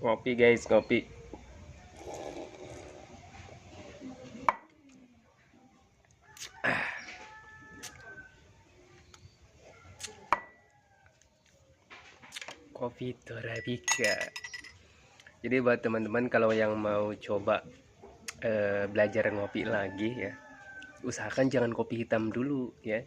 Ngopi guys, ngopi. Kopi Torabika. Jadi buat teman-teman kalau yang mau coba belajar ngopi lagi ya, usahakan jangan kopi hitam dulu ya.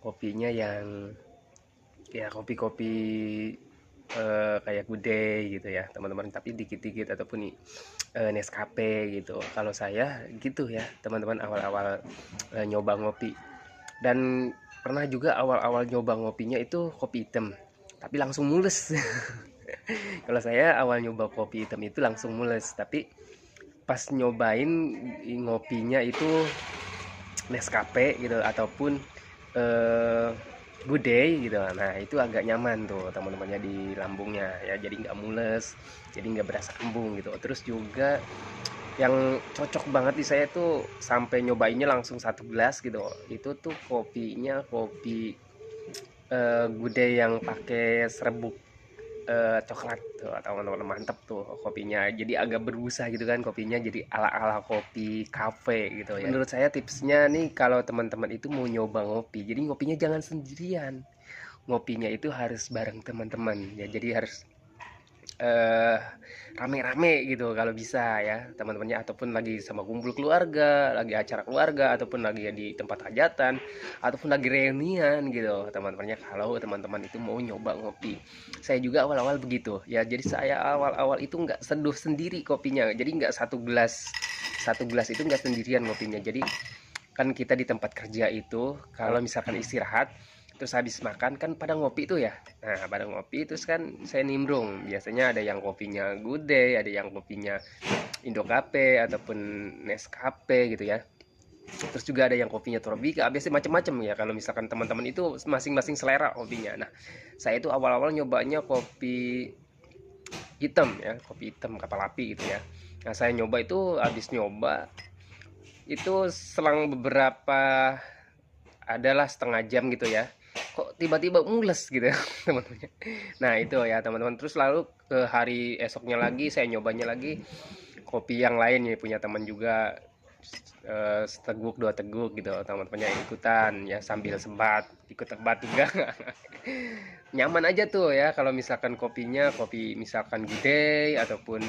Kopinya yang ya kopi-kopi kayak Good gitu ya, teman-teman, tapi dikit-dikit ataupun Nescafe gitu. Kalau saya gitu ya, teman-teman, awal-awal nyoba ngopi. Dan pernah juga awal-awal nyoba ngopinya itu kopi hitam, tapi langsung mules. Kalau saya awal nyoba kopi hitam itu langsung mules, tapi pas nyobain ngopinya itu Nescafe gitu ataupun eh Good Day gitu. Nah, itu agak nyaman tuh teman-temannya di lambungnya ya, jadi nggak mules, jadi nggak berasa kembung gitu. Terus juga yang cocok banget di saya tuh sampai nyobainnya langsung 1 gelas gitu. Itu tuh kopinya kopi Good yang pakai serbuk coklat tuh, teman-teman, mantep tuh kopinya, jadi agak berbusa gitu kan kopinya, jadi ala-ala kopi cafe gitu ya. Menurut saya tipsnya nih, kalau teman-teman itu mau nyoba ngopi, jadi ngopinya jangan sendirian, ngopinya itu harus bareng teman-teman ya, jadi harus eh rame-rame gitu kalau bisa ya, teman-temannya, ataupun lagi sama kumpul keluarga, lagi acara keluarga, ataupun lagi di tempat hajatan, ataupun lagi reunian gitu teman-temannya, kalau teman-teman itu mau nyoba ngopi. Saya juga awal-awal begitu ya, jadi saya awal-awal itu nggak seduh sendiri kopinya, jadi nggak satu gelas itu nggak sendirian ngopinya. Jadi kan kita di tempat kerja itu kalau misalkan istirahat terus habis makan kan pada ngopi tuh ya. Nah, pada ngopi terus kan saya nimbrung, biasanya ada yang kopinya Good Day, ada yang kopinya Indocafe ataupun Nescafe gitu ya. Terus juga ada yang kopinya Torabika, biasanya macam-macam ya, kalau misalkan teman-teman itu masing-masing selera kopinya. Nah, saya itu awal-awal nyobanya kopi hitam ya, kopi hitam kapal api gitu ya. Nah, saya nyoba itu, habis nyoba itu selang beberapa, adalah setengah jam gitu ya, kok tiba-tiba mules gitu ya, teman-teman. Nah, itu ya teman-teman, terus lalu ke hari esoknya lagi saya nyobanya lagi kopi yang lain ya, punya teman juga, seteguk dua teguk gitu, teman-temannya ikutan ya, sambil sebat, ikut tebat juga. Nyaman aja tuh ya kalau misalkan kopinya kopi misalkan Good ataupun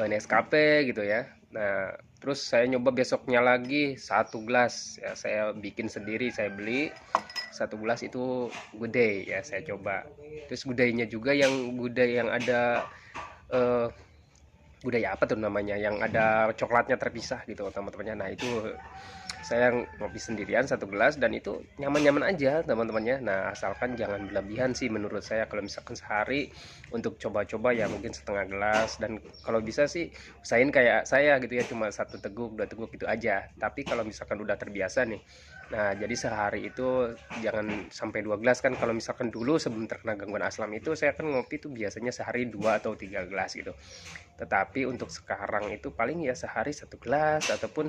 Nescafe gitu ya. Nah, terus saya nyoba besoknya lagi 1 gelas ya, saya bikin sendiri, saya beli 1 gelas itu Good ya, saya coba. Terus Good juga yang yang ada eh, budaya apa tuh namanya, yang ada coklatnya terpisah gitu teman-temannya. Nah, itu saya ngopi sendirian 1 gelas dan itu nyaman-nyaman aja teman-temannya. Nah, asalkan jangan berlebihan sih menurut saya, kalau misalkan sehari untuk coba-coba ya mungkin setengah gelas, dan kalau bisa sih usahain kayak saya gitu ya, cuma 1 teguk 2 teguk gitu aja. Tapi kalau misalkan udah terbiasa nih, nah jadi sehari itu jangan sampai 2 gelas kan. Kalau misalkan dulu sebelum terkena gangguan aslam itu saya kan ngopi tuh biasanya sehari 2 atau 3 gelas gitu. Tetapi untuk sekarang itu paling ya sehari 1 gelas, ataupun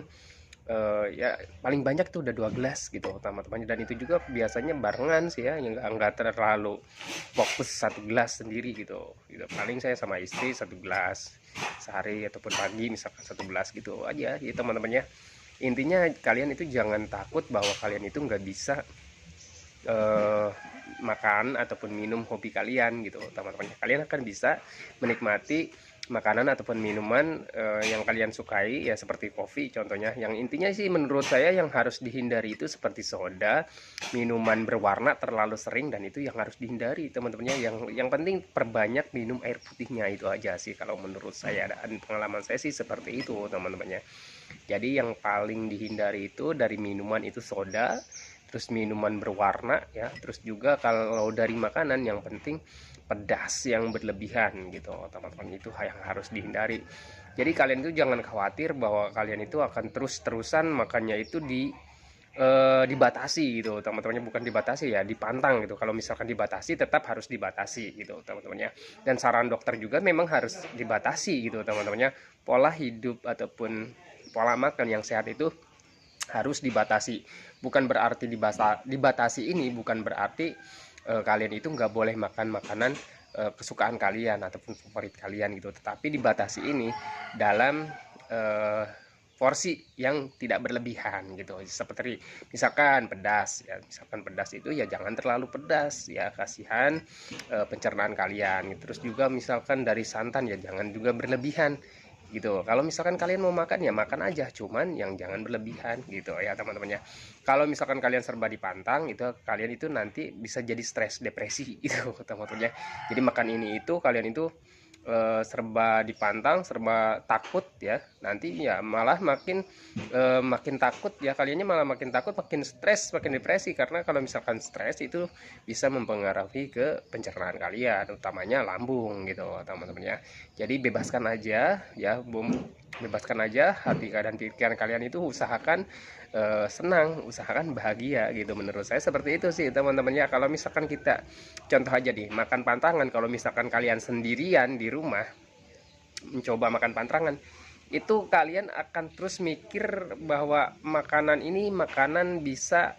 ya paling banyak tuh udah 2 gelas gitu teman-temannya. Dan itu juga biasanya barengan sih ya, yang nggak terlalu fokus 1 gelas sendiri gitu, gitu. Paling saya sama istri 1 gelas sehari, ataupun pagi misalkan 1 gelas gitu aja ya, teman-temannya. Intinya kalian itu jangan takut bahwa kalian itu nggak bisa eh, makan ataupun minum hobi kalian gitu teman-teman. Kalian akan bisa menikmati makanan ataupun minuman yang kalian sukai ya, seperti kopi contohnya. Yang intinya sih menurut saya yang harus dihindari itu seperti soda, minuman berwarna terlalu sering, dan itu yang harus dihindari teman-temannya. Yang penting perbanyak minum air putihnya, itu aja sih kalau menurut saya, dan pengalaman saya sih seperti itu teman-temannya. Jadi yang paling dihindari itu dari minuman itu soda, terus minuman berwarna ya, terus juga kalau dari makanan yang penting pedas yang berlebihan gitu teman-teman, itu yang harus dihindari. Jadi kalian itu jangan khawatir bahwa kalian itu akan terus-terusan makannya itu dibatasi gitu teman-temannya, bukan dibatasi ya, dipantang gitu. Kalau misalkan dibatasi tetap harus dibatasi gitu teman-temannya, dan saran dokter juga memang harus dibatasi gitu teman-temannya. Pola hidup ataupun pola makan yang sehat itu harus dibatasi. Bukan berarti dibatasi ini bukan berarti kalian itu nggak boleh makan makanan kesukaan kalian ataupun favorit kalian gitu, tetapi dibatasi ini dalam eh, porsi yang tidak berlebihan gitu. Seperti misalkan pedas ya, misalkan pedas itu ya jangan terlalu pedas ya, kasihan pencernaan kalian. Terus juga misalkan dari santan ya jangan juga berlebihan gitu. Kalau misalkan kalian mau makan ya makan aja, cuman yang jangan berlebihan gitu ya teman-temannya. Kalau misalkan kalian serba dipantang itu, kalian itu nanti bisa jadi stres, depresi gitu teman-temannya. Jadi makan ini itu kalian itu serba dipantang, serba takut ya, nanti ya malah makin takut ya, kaliannya malah makin takut, makin stres, makin depresi. Karena kalau misalkan stres itu bisa mempengaruhi ke pencernaan kalian, utamanya lambung gitu teman-teman ya. Jadi bebaskan aja ya, bebaskan aja hati dan pikiran kalian itu, usahakan senang, usahakan bahagia gitu. Menurut saya seperti itu sih teman-teman ya. Kalau misalkan kita contoh aja nih, makan pantangan, kalau misalkan kalian sendirian di rumah mencoba makan pantangan, itu kalian akan terus mikir bahwa makanan ini makanan bisa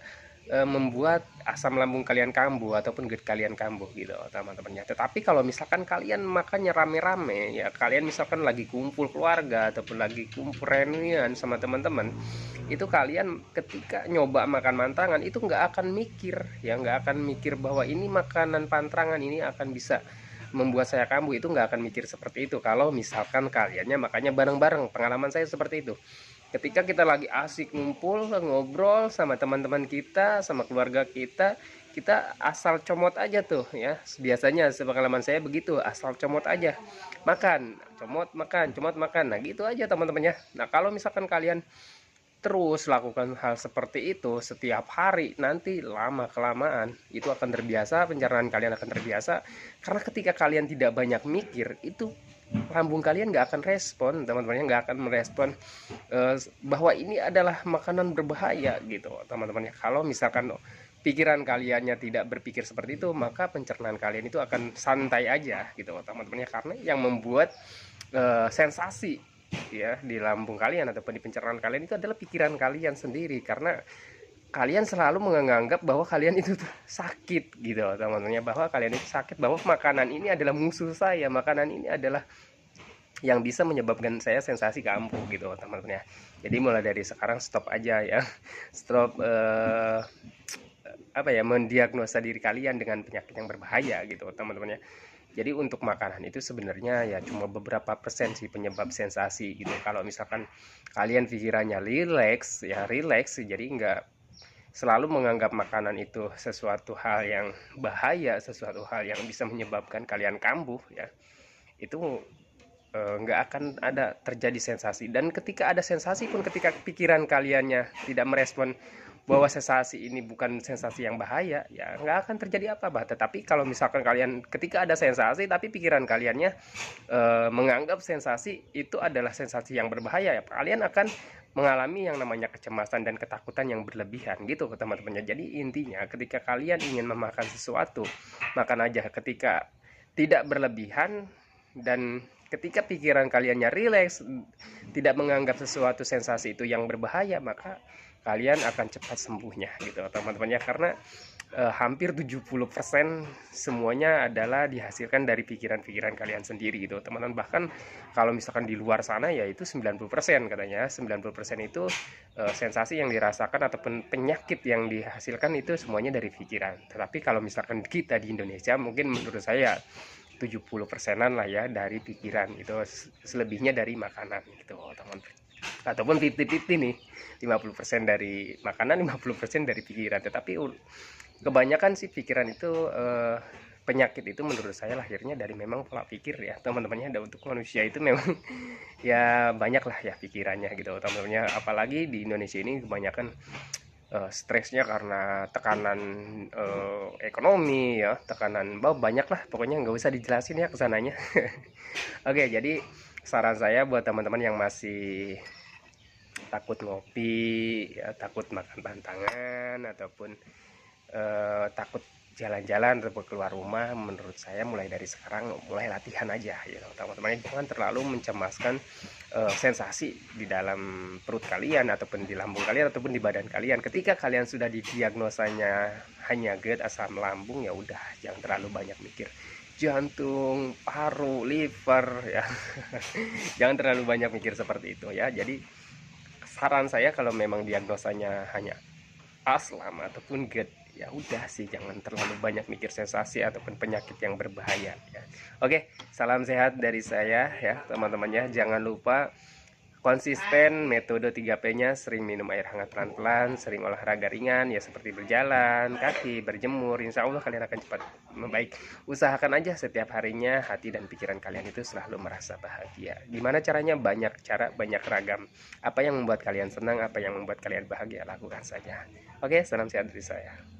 membuat asam lambung kalian kambuh ataupun GERD kalian kambuh gitu teman-temannya. Tetapi kalau misalkan kalian makannya rame-rame ya, kalian misalkan lagi kumpul keluarga ataupun lagi kumpul reunian sama teman-teman, itu kalian ketika nyoba makan pantangan itu nggak akan mikir ya, nggak akan mikir bahwa ini makanan pantangan ini akan bisa membuat saya kambuh. Itu nggak akan mikir seperti itu kalau misalkan kaliannya makannya bareng-bareng. Pengalaman saya seperti itu. Ketika kita lagi asik ngumpul ngobrol sama teman-teman kita, sama keluarga kita, kita asal comot aja tuh ya. Biasanya sepengalaman saya begitu, asal comot aja, makan, comot makan, comot makan. Nah gitu aja teman-teman ya. Nah kalau misalkan kalian terus lakukan hal seperti itu setiap hari, nanti lama kelamaan itu akan terbiasa, pencernaan kalian akan terbiasa. Karena ketika kalian tidak banyak mikir, itu lambung kalian nggak akan respon teman-teman, nggak akan merespon bahwa ini adalah makanan berbahaya gitu teman-teman ya. Kalau misalkan pikiran kaliannya tidak berpikir seperti itu, maka pencernaan kalian itu akan santai aja gitu teman-teman ya. Karena yang membuat sensasi ya di lambung kalian ataupun di pencernaan kalian itu adalah pikiran kalian sendiri. Karena kalian selalu menganggap bahwa kalian itu sakit gitu teman-teman, bahwa kalian itu sakit, bahwa makanan ini adalah musuh saya, makanan ini adalah yang bisa menyebabkan saya sensasi kambuh gitu teman-teman ya. Jadi mulai dari sekarang stop aja ya, stop mendiagnosa diri kalian dengan penyakit yang berbahaya gitu teman-teman ya. Jadi untuk makanan itu sebenarnya ya cuma beberapa persen sih penyebab sensasi gitu. Kalau misalkan kalian pikirannya rileks ya, rileks, jadi nggak selalu menganggap makanan itu sesuatu hal yang bahaya, sesuatu hal yang bisa menyebabkan kalian kambuh ya, itu nggak akan ada terjadi sensasi. Dan ketika ada sensasi pun, ketika pikiran kaliannya tidak merespon bahwa sensasi ini bukan sensasi yang bahaya, ya nggak akan terjadi apa-apa. Tetapi kalau misalkan kalian ketika ada sensasi tapi pikiran kaliannya menganggap sensasi itu adalah sensasi yang berbahaya, ya kalian akan mengalami yang namanya kecemasan dan ketakutan yang berlebihan gitu teman-temannya. Jadi intinya ketika kalian ingin memakan sesuatu, makan aja ketika tidak berlebihan, dan ketika pikiran kaliannya rileks, tidak menganggap sesuatu sensasi itu yang berbahaya, maka kalian akan cepat sembuhnya gitu teman-teman ya. Karena hampir 70% semuanya adalah dihasilkan dari pikiran-pikiran kalian sendiri gitu teman-teman. Bahkan kalau misalkan di luar sana ya itu 90% katanya, 90% itu sensasi yang dirasakan ataupun penyakit yang dihasilkan itu semuanya dari pikiran. Tetapi kalau misalkan kita di Indonesia, mungkin menurut saya 70%-an lah ya dari pikiran, itu selebihnya dari makanan gitu teman-teman. Ataupun 50-50 nih, 50% dari makanan, 50% dari pikiran. Tetapi kebanyakan sih pikiran itu penyakit itu menurut saya lahirnya dari memang pola pikir ya teman-temannya. Dan untuk manusia itu memang ya banyak lah ya pikirannya gitu teman-temannya. Apalagi di Indonesia ini kebanyakan stresnya karena tekanan ekonomi ya, tekanan banyak lah pokoknya, nggak usah dijelasin ya kesananya. Oke, jadi saran saya buat teman-teman yang masih takut ngopi ya, takut makan pantangan, ataupun takut jalan-jalan atau keluar rumah, menurut saya mulai dari sekarang mulai latihan aja ya teman-teman. Jangan terlalu mencemaskan sensasi di dalam perut kalian ataupun di lambung kalian ataupun di badan kalian. Ketika kalian sudah didiagnosanya hanya GERD asam lambung, ya udah jangan terlalu banyak mikir. jantung, paru, liver ya. Jangan terlalu banyak mikir seperti itu ya. Jadi saran saya kalau memang diagnosanya hanya aslam ataupun GERD, ya udah sih jangan terlalu banyak mikir sensasi ataupun penyakit yang berbahaya ya. Oke, salam sehat dari saya ya teman-temannya. Jangan lupa konsisten metode 3P-nya, sering minum air hangat pelan-pelan, sering olahraga ringan ya seperti berjalan kaki, berjemur, insya Allah kalian akan cepat membaik. Usahakan aja setiap harinya hati dan pikiran kalian itu selalu merasa bahagia. Gimana caranya? Banyak cara, banyak ragam. Apa yang membuat kalian senang, apa yang membuat kalian bahagia, lakukan saja. Oke, salam sehat dari saya.